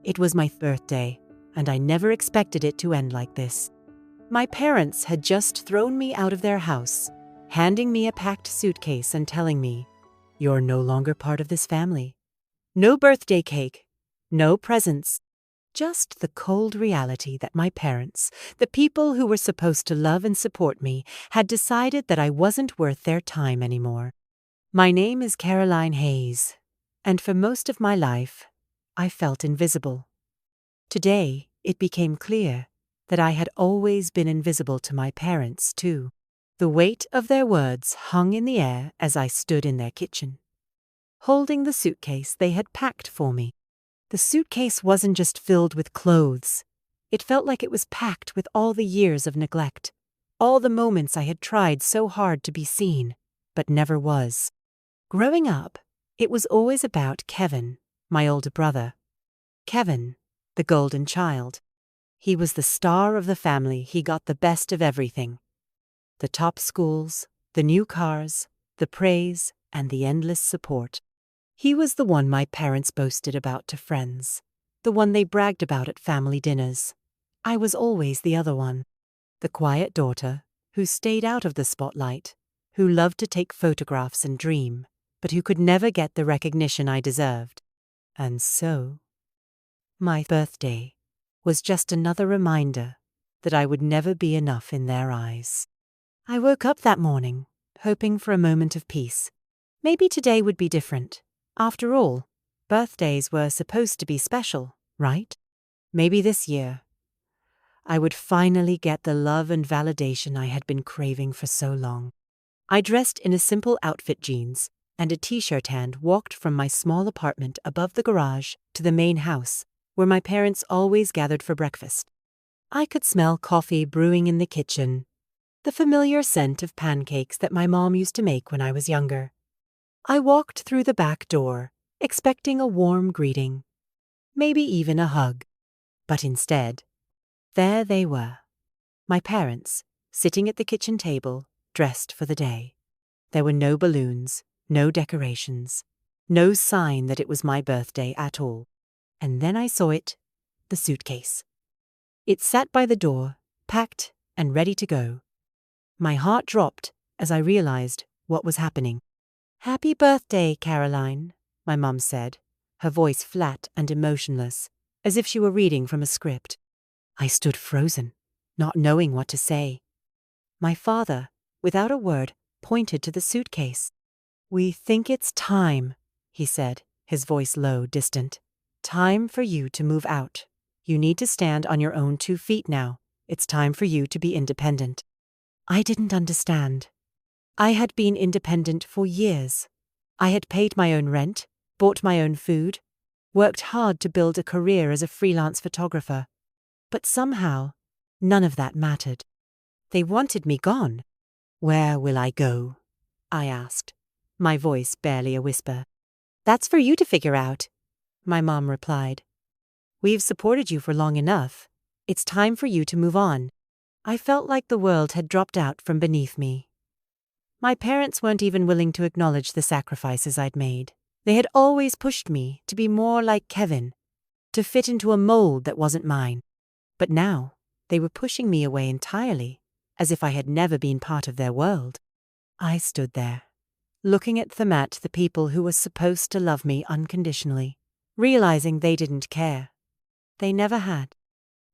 It was my birthday, and I never expected it to end like this. My parents had just thrown me out of their house, handing me a packed suitcase and telling me, "You're no longer part of this family." No birthday cake, no presents, just the cold reality that my parents, the people who were supposed to love and support me, had decided that I wasn't worth their time anymore. My name is Caroline Hayes, and for most of my life, I felt invisible. Today, it became clear that I had always been invisible to my parents, too. The weight of their words hung in the air as I stood in their kitchen, holding the suitcase they had packed for me. The suitcase wasn't just filled with clothes. It felt like it was packed with all the years of neglect, all the moments I had tried so hard to be seen, but never was. Growing up, it was always about Kevin, my older brother. Kevin, the golden child. He was the star of the family. He got the best of everything. The top schools, the new cars, the praise, and the endless support. He was the one my parents boasted about to friends, the one they bragged about at family dinners. I was always the other one, the quiet daughter who stayed out of the spotlight, who loved to take photographs and dream, but who could never get the recognition I deserved. And so, my birthday was just another reminder that I would never be enough in their eyes. I woke up that morning, hoping for a moment of peace. Maybe today would be different. After all, birthdays were supposed to be special, right? Maybe this year, I would finally get the love and validation I had been craving for so long. I dressed in a simple outfit, jeans and a t-shirt, and walked from my small apartment above the garage to the main house, where my parents always gathered for breakfast. I could smell coffee brewing in the kitchen, the familiar scent of pancakes that my mom used to make when I was younger. I walked through the back door, expecting a warm greeting, maybe even a hug. But instead, there they were, my parents, sitting at the kitchen table, dressed for the day. There were no balloons, no decorations, no sign that it was my birthday at all. And then I saw it, the suitcase. It sat by the door, packed and ready to go. My heart dropped as I realized what was happening. "Happy birthday, Caroline," my mum said, her voice flat and emotionless, as if she were reading from a script. I stood frozen, not knowing what to say. My father, without a word, pointed to the suitcase. "We think it's time," he said, his voice low, distant. "Time for you to move out. You need to stand on your own 2 feet now. It's time for you to be independent." I didn't understand. I had been independent for years. I had paid my own rent, bought my own food, worked hard to build a career as a freelance photographer. But somehow, none of that mattered. They wanted me gone. "Where will I go?" I asked, my voice barely a whisper. "That's for you to figure out," my mom replied. "We've supported you for long enough. It's time for you to move on." I felt like the world had dropped out from beneath me. My parents weren't even willing to acknowledge the sacrifices I'd made. They had always pushed me to be more like Kevin, to fit into a mold that wasn't mine. But now, they were pushing me away entirely, as if I had never been part of their world. I stood there, looking at the people who were supposed to love me unconditionally, realizing they didn't care. They never had.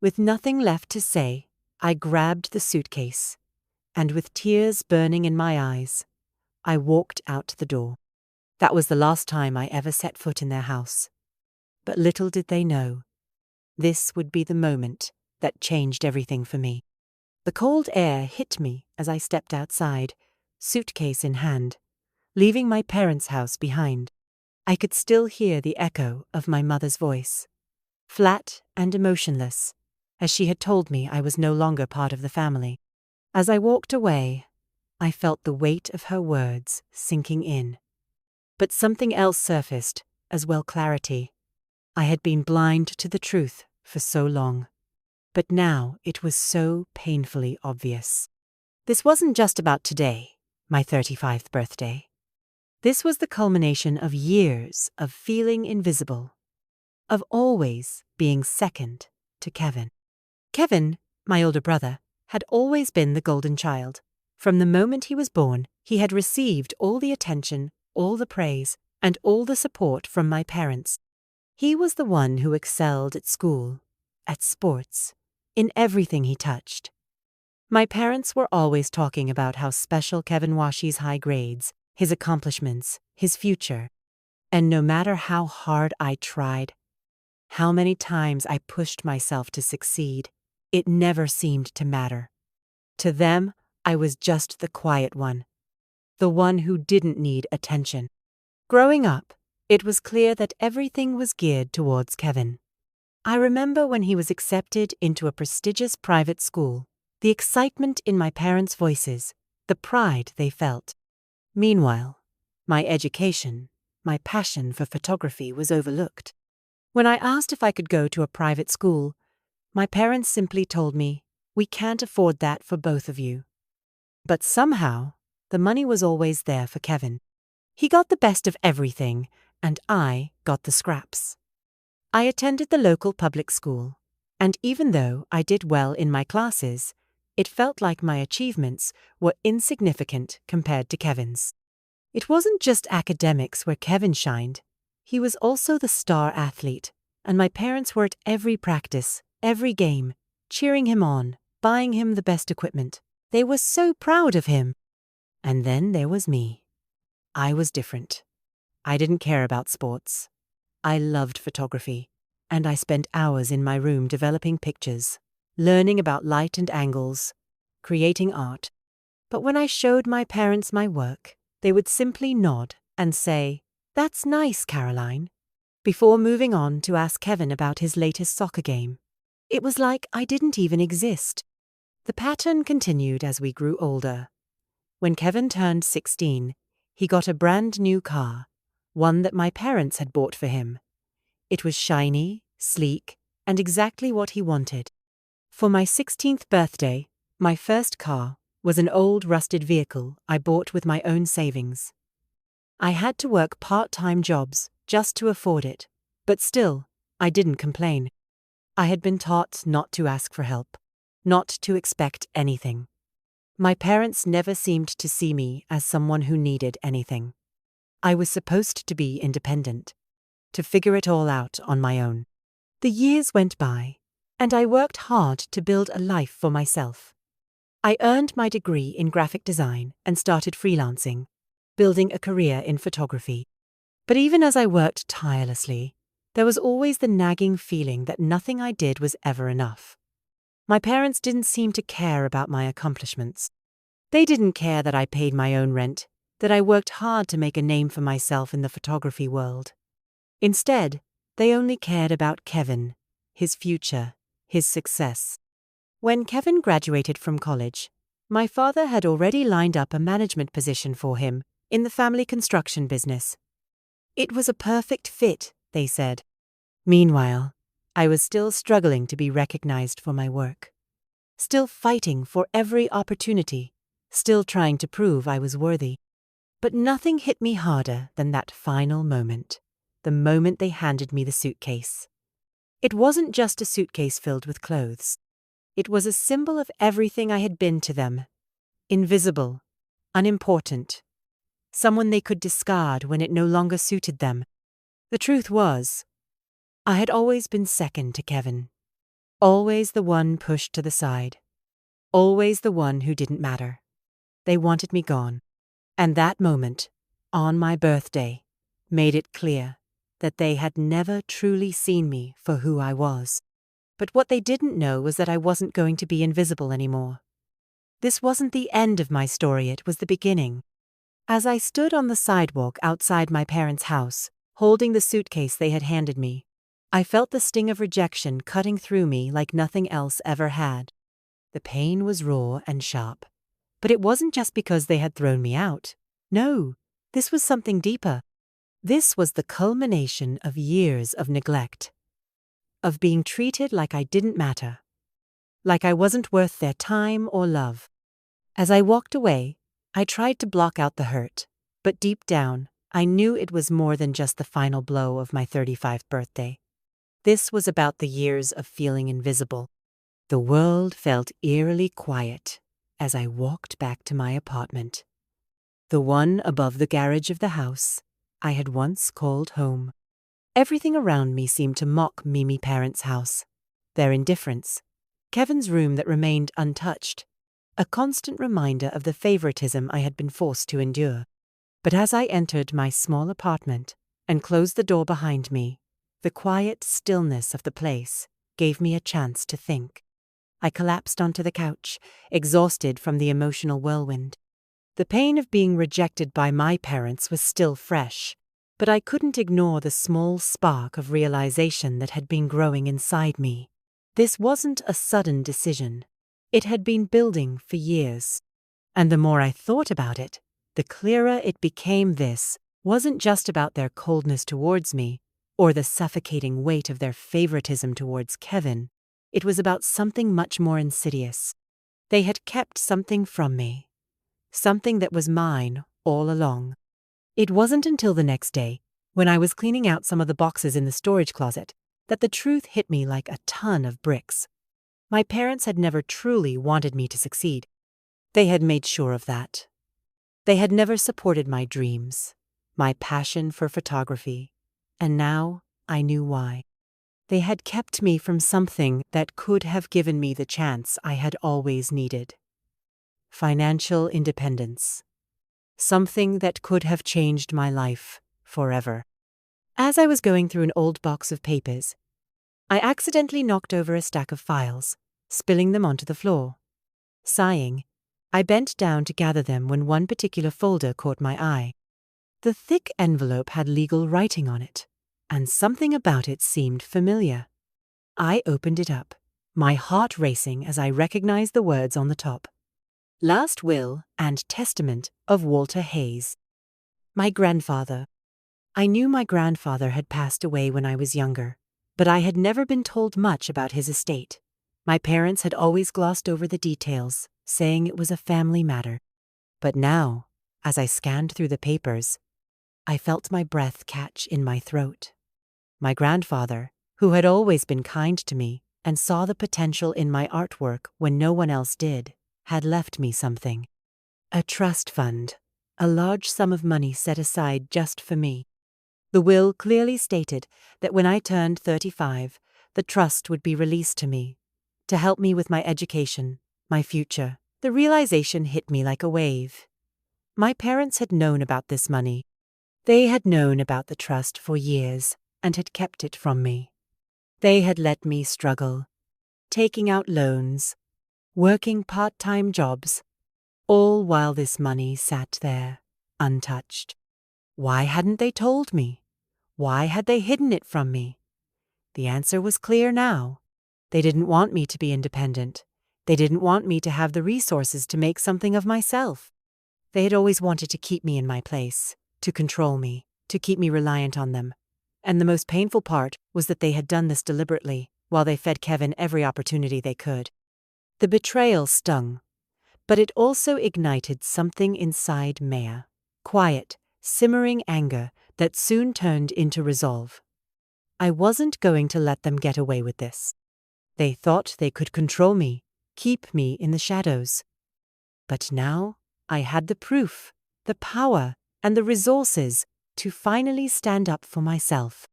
With nothing left to say, I grabbed the suitcase, and with tears burning in my eyes, I walked out the door. That was the last time I ever set foot in their house. But little did they know, this would be the moment that changed everything for me. The cold air hit me as I stepped outside, suitcase in hand, leaving my parents' house behind. I could still hear the echo of my mother's voice, flat and emotionless, as she had told me I was no longer part of the family. As I walked away, I felt the weight of her words sinking in. But something else surfaced, as well, clarity. I had been blind to the truth for so long, but now it was so painfully obvious. This wasn't just about today, my 35th birthday. This was the culmination of years of feeling invisible, of always being second to Kevin. Kevin, my older brother, had always been the golden child. From the moment he was born, he had received all the attention, all the praise, and all the support from my parents. He was the one who excelled at school, at sports, in everything he touched. My parents were always talking about how special Kevin Washi's high grades, his accomplishments, his future. And no matter how hard I tried, how many times I pushed myself to succeed, it never seemed to matter. To them, I was just the quiet one, the one who didn't need attention. Growing up, it was clear that everything was geared towards Kevin. I remember when he was accepted into a prestigious private school, the excitement in my parents' voices, the pride they felt. Meanwhile, my education, my passion for photography was overlooked. When I asked if I could go to a private school, my parents simply told me, "We can't afford that for both of you." But somehow, the money was always there for Kevin. He got the best of everything, and I got the scraps. I attended the local public school, and even though I did well in my classes, it felt like my achievements were insignificant compared to Kevin's. It wasn't just academics where Kevin shined. He was also the star athlete, and my parents were at every practice, every game, cheering him on, buying him the best equipment. They were so proud of him. And then there was me. I was different. I didn't care about sports. I loved photography, and I spent hours in my room developing pictures, learning about light and angles, creating art. But when I showed my parents my work, they would simply nod and say, "That's nice, Caroline," before moving on to ask Kevin about his latest soccer game. It was like I didn't even exist. The pattern continued as we grew older. When Kevin turned 16, he got a brand new car, one that my parents had bought for him. It was shiny, sleek, and exactly what he wanted. For my 16th birthday, my first car was an old rusted vehicle I bought with my own savings. I had to work part-time jobs just to afford it, but still, I didn't complain. I had been taught not to ask for help, not to expect anything. My parents never seemed to see me as someone who needed anything. I was supposed to be independent, to figure it all out on my own. The years went by, and I worked hard to build a life for myself. I earned my degree in graphic design and started freelancing, building a career in photography. But even as I worked tirelessly, there was always the nagging feeling that nothing I did was ever enough. My parents didn't seem to care about my accomplishments. They didn't care that I paid my own rent, that I worked hard to make a name for myself in the photography world. Instead, they only cared about Kevin, his future, his success. When Kevin graduated from college, my father had already lined up a management position for him in the family construction business. It was a perfect fit, they said. Meanwhile, I was still struggling to be recognized for my work, still fighting for every opportunity, still trying to prove I was worthy. But nothing hit me harder than that final moment, the moment they handed me the suitcase. It wasn't just a suitcase filled with clothes. It was a symbol of everything I had been to them. Invisible, unimportant, someone they could discard when it no longer suited them. The truth was, I had always been second to Kevin. Always the one pushed to the side. Always the one who didn't matter. They wanted me gone. And that moment, on my birthday, made it clear that they had never truly seen me for who I was. But what they didn't know was that I wasn't going to be invisible anymore. This wasn't the end of my story, it was the beginning. As I stood on the sidewalk outside my parents' house, holding the suitcase they had handed me, I felt the sting of rejection cutting through me like nothing else ever had. The pain was raw and sharp. But it wasn't just because they had thrown me out. No, this was something deeper. This was the culmination of years of neglect, of being treated like I didn't matter, like I wasn't worth their time or love. As I walked away, I tried to block out the hurt, but deep down, I knew it was more than just the final blow of my 35th birthday. This was about the years of feeling invisible. The world felt eerily quiet as I walked back to my apartment, the one above the garage of the house I had once called home. Everything around me seemed to mock Mimi parents' house. Their indifference, Kevin's room that remained untouched, a constant reminder of the favoritism I had been forced to endure. But as I entered my small apartment and closed the door behind me, the quiet stillness of the place gave me a chance to think. I collapsed onto the couch, exhausted from the emotional whirlwind. The pain of being rejected by my parents was still fresh, but I couldn't ignore the small spark of realization that had been growing inside me. This wasn't a sudden decision. It had been building for years. And the more I thought about it, the clearer it became this wasn't just about their coldness towards me, or the suffocating weight of their favoritism towards Kevin. It was about something much more insidious. They had kept something from me. Something that was mine all along. It wasn't until the next day, when I was cleaning out some of the boxes in the storage closet, that the truth hit me like a ton of bricks. My parents had never truly wanted me to succeed. They had made sure of that. They had never supported my dreams, my passion for photography, and now I knew why. They had kept me from something that could have given me the chance I had always needed. Financial independence. Something that could have changed my life forever. As I was going through an old box of papers, I accidentally knocked over a stack of files, spilling them onto the floor. Sighing, I bent down to gather them when one particular folder caught my eye. The thick envelope had legal writing on it, and something about it seemed familiar. I opened it up, my heart racing as I recognized the words on the top. Last Will and Testament of Walter Hayes. My grandfather. I knew my grandfather had passed away when I was younger, but I had never been told much about his estate. My parents had always glossed over the details, saying it was a family matter. But now, as I scanned through the papers, I felt my breath catch in my throat. My grandfather, who had always been kind to me and saw the potential in my artwork when no one else did, had left me something. A trust fund, a large sum of money set aside just for me. The will clearly stated that when I turned 35, the trust would be released to me, to help me with my education, my future. The realization hit me like a wave. My parents had known about this money. They had known about the trust for years and had kept it from me. They had let me struggle, taking out loans, working part-time jobs, all while this money sat there, untouched. Why hadn't they told me? Why had they hidden it from me? The answer was clear now. They didn't want me to be independent. They didn't want me to have the resources to make something of myself. They had always wanted to keep me in my place, to control me, to keep me reliant on them. And the most painful part was that they had done this deliberately, while they fed Kevin every opportunity they could. The betrayal stung, but it also ignited something inside Maya. Quiet, simmering anger that soon turned into resolve. I wasn't going to let them get away with this. They thought they could control me, keep me in the shadows. But now I had the proof, the power, and the resources to finally stand up for myself.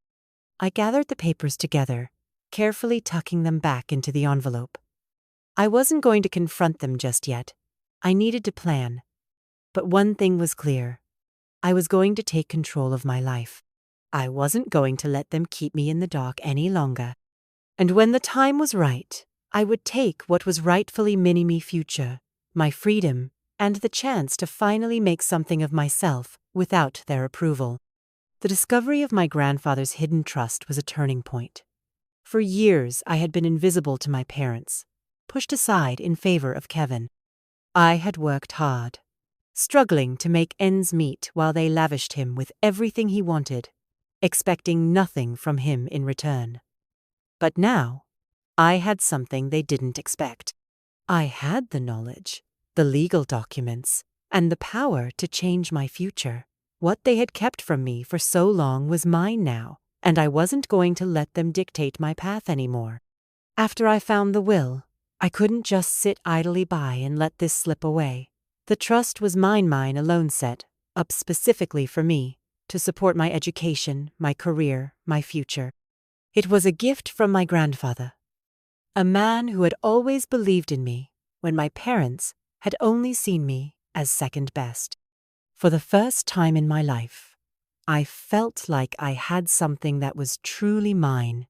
I gathered the papers together, carefully tucking them back into the envelope. I wasn't going to confront them just yet. I needed to plan. But one thing was clear. I was going to take control of my life. I wasn't going to let them keep me in the dark any longer. And when the time was right, I would take what was rightfully Mini-Me future, my freedom, and the chance to finally make something of myself without their approval. The discovery of my grandfather's hidden trust was a turning point. For years, I had been invisible to my parents, pushed aside in favor of Kevin. I had worked hard, struggling to make ends meet while they lavished him with everything he wanted, expecting nothing from him in return. But now, I had something they didn't expect. I had the knowledge, the legal documents, and the power to change my future. What they had kept from me for so long was mine now, and I wasn't going to let them dictate my path anymore. After I found the will, I couldn't just sit idly by and let this slip away. The trust was mine alone, set up specifically for me, to support my education, my career, my future. It was a gift from my grandfather, a man who had always believed in me when my parents had only seen me as second best. For the first time in my life, I felt like I had something that was truly mine,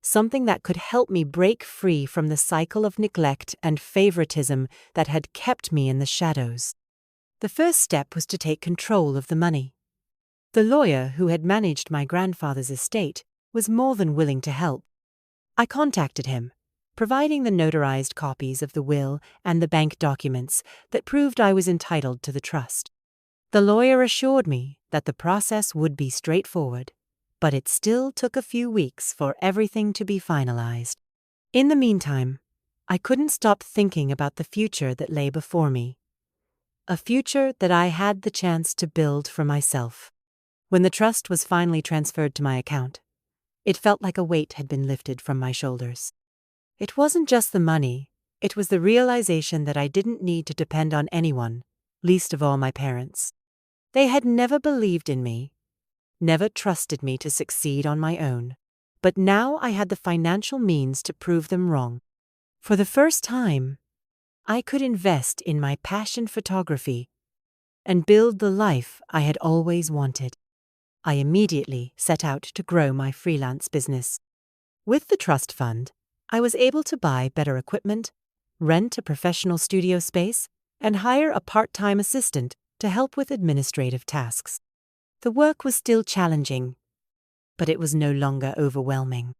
something that could help me break free from the cycle of neglect and favoritism that had kept me in the shadows. The first step was to take control of the money. The lawyer who had managed my grandfather's estate was more than willing to help. I contacted him, providing the notarized copies of the will and the bank documents that proved I was entitled to the trust. The lawyer assured me that the process would be straightforward, but it still took a few weeks for everything to be finalized. In the meantime, I couldn't stop thinking about the future that lay before me, a future that I had the chance to build for myself. When the trust was finally transferred to my account, it felt like a weight had been lifted from my shoulders. It wasn't just the money, it was the realization that I didn't need to depend on anyone, least of all my parents. They had never believed in me, never trusted me to succeed on my own, but now I had the financial means to prove them wrong. For the first time, I could invest in my passion photography and build the life I had always wanted. I immediately set out to grow my freelance business. With the trust fund, I was able to buy better equipment, rent a professional studio space, and hire a part-time assistant to help with administrative tasks. The work was still challenging, but it was no longer overwhelming.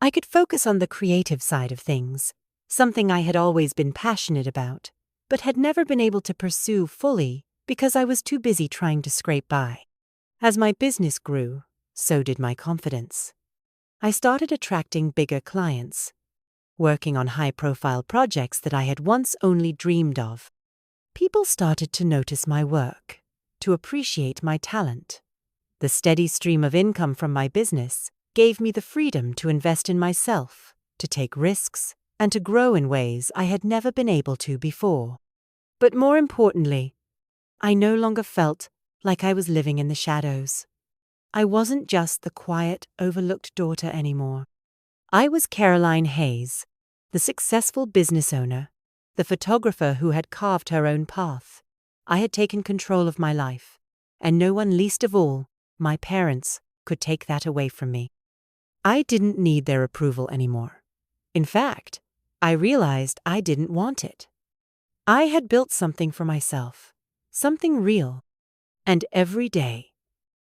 I could focus on the creative side of things, something I had always been passionate about, but had never been able to pursue fully because I was too busy trying to scrape by. As my business grew, so did my confidence. I started attracting bigger clients, working on high-profile projects that I had once only dreamed of. People started to notice my work, to appreciate my talent. The steady stream of income from my business gave me the freedom to invest in myself, to take risks, and to grow in ways I had never been able to before. But more importantly, I no longer felt like I was living in the shadows. I wasn't just the quiet, overlooked daughter anymore. I was Caroline Hayes, the successful business owner, the photographer who had carved her own path. I had taken control of my life, and no one, least of all, my parents, could take that away from me. I didn't need their approval anymore. In fact, I realized I didn't want it. I had built something for myself, something real. And every day,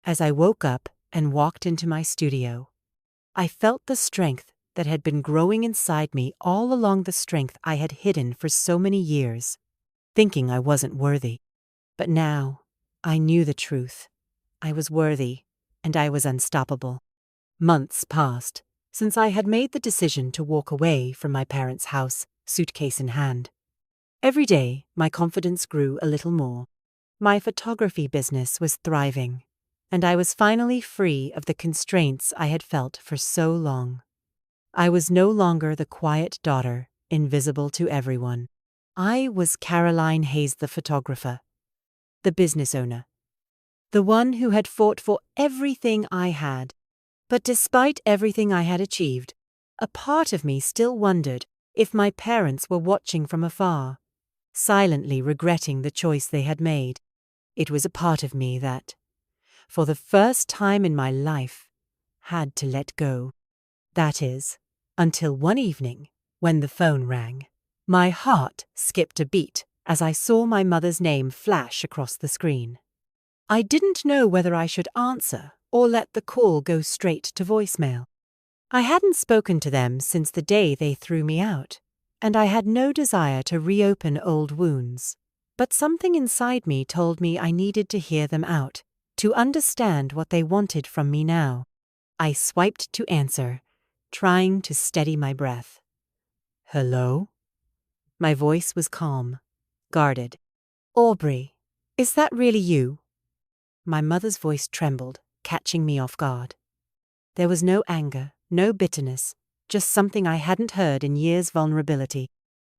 as I woke up and walked into my studio, I felt the strength that had been growing inside me all along, the strength I had hidden for so many years, thinking I wasn't worthy. But now, I knew the truth. I was worthy, and I was unstoppable. Months passed since I had made the decision to walk away from my parents' house, suitcase in hand. Every day, my confidence grew a little more. My photography business was thriving, and I was finally free of the constraints I had felt for so long. I was no longer the quiet daughter, invisible to everyone. I was Caroline Hayes, the photographer, the business owner, the one who had fought for everything I had. But despite everything I had achieved, a part of me still wondered if my parents were watching from afar, silently regretting the choice they had made. It was a part of me that, for the first time in my life, had to let go. That is, until one evening, when the phone rang. My heart skipped a beat as I saw my mother's name flash across the screen. I didn't know whether I should answer or let the call go straight to voicemail. I hadn't spoken to them since the day they threw me out, and I had no desire to reopen old wounds. But something inside me told me I needed to hear them out, to understand what they wanted from me now. I swiped to answer, trying to steady my breath. "Hello?" My voice was calm, guarded. "Aubrey, is that really you?" My mother's voice trembled, catching me off guard. There was no anger, no bitterness, just something I hadn't heard in years: vulnerability.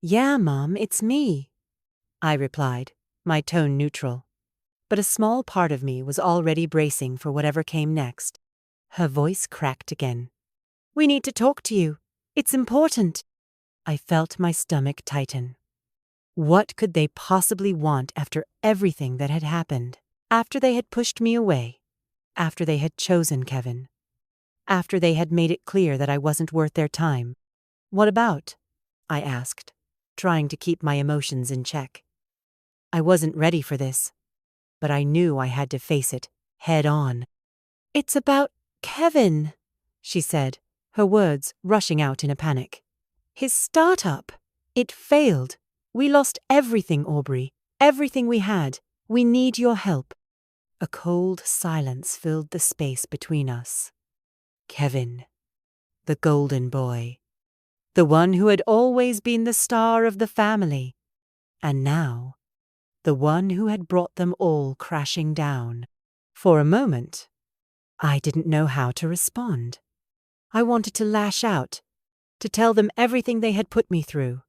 "Yeah, Mom, it's me," I replied, my tone neutral. But a small part of me was already bracing for whatever came next. Her voice cracked again. "We need to talk to you. It's important." I felt my stomach tighten. What could they possibly want after everything that had happened? After they had pushed me away? After they had chosen Kevin? After they had made it clear that I wasn't worth their time? "What about?" I asked, trying to keep my emotions in check. I wasn't ready for this, but I knew I had to face it, head on. "It's about Kevin," she said, her words rushing out in a panic. "His startup. It failed. We lost everything, Aubrey. Everything we had. We need your help." A cold silence filled the space between us. Kevin. The golden boy. The one who had always been the star of the family. And now, the one who had brought them all crashing down. For a moment, I didn't know how to respond. I wanted to lash out, to tell them everything they had put me through.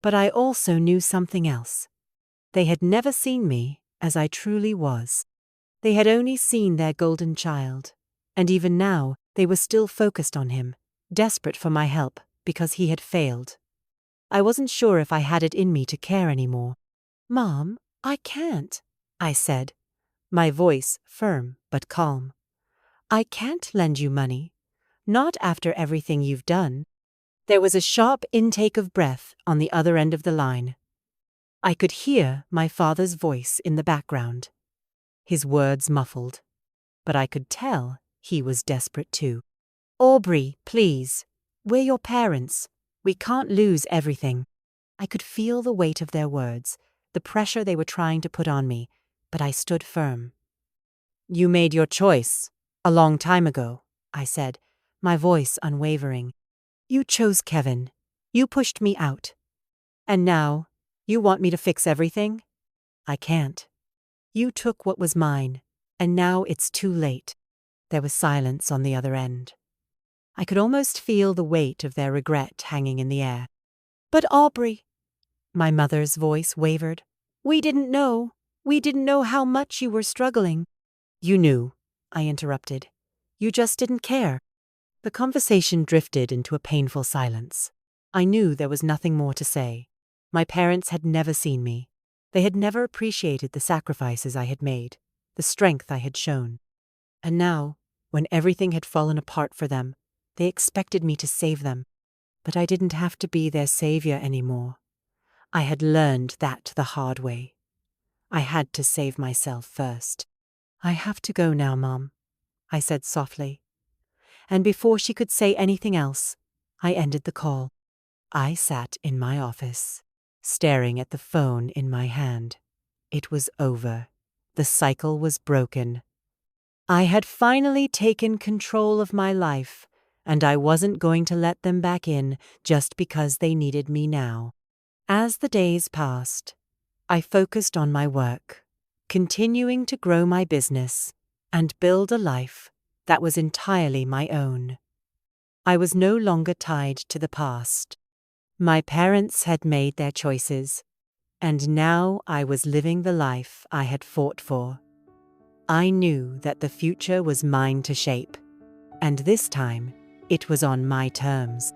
But I also knew something else. They had never seen me as I truly was. They had only seen their golden child, and even now they were still focused on him, desperate for my help because he had failed. I wasn't sure if I had it in me to care anymore. "Mom, I can't," I said, my voice firm but calm. "I can't lend you money. Not after everything you've done." There was a sharp intake of breath on the other end of the line. I could hear my father's voice in the background. His words muffled, but I could tell he was desperate too. "Aubrey, please. We're your parents. We can't lose everything." I could feel the weight of their words, the pressure they were trying to put on me, but I stood firm. "You made your choice a long time ago," I said, my voice unwavering. "You chose Kevin. You pushed me out. And now, you want me to fix everything? I can't. You took what was mine, and now it's too late." There was silence on the other end. I could almost feel the weight of their regret hanging in the air. "But Aubrey," my mother's voice wavered, "we didn't know. We didn't know how much you were struggling." "You knew," I interrupted. "You just didn't care." The conversation drifted into a painful silence. I knew there was nothing more to say. My parents had never seen me. They had never appreciated the sacrifices I had made, the strength I had shown. And now, when everything had fallen apart for them, they expected me to save them. But I didn't have to be their savior anymore. I had learned that the hard way. I had to save myself first. "I have to go now, Mom," I said softly. And before she could say anything else, I ended the call. I sat in my office, staring at the phone in my hand. It was over. The cycle was broken. I had finally taken control of my life, and I wasn't going to let them back in just because they needed me now. As the days passed, I focused on my work, continuing to grow my business and build a life that was entirely my own. I was no longer tied to the past. My parents had made their choices, and now I was living the life I had fought for. I knew that the future was mine to shape, and this time it was on my terms.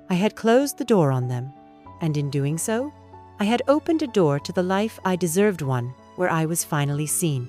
I had closed the door on them, and in doing so, I had opened a door to the life I deserved, one where I was finally seen.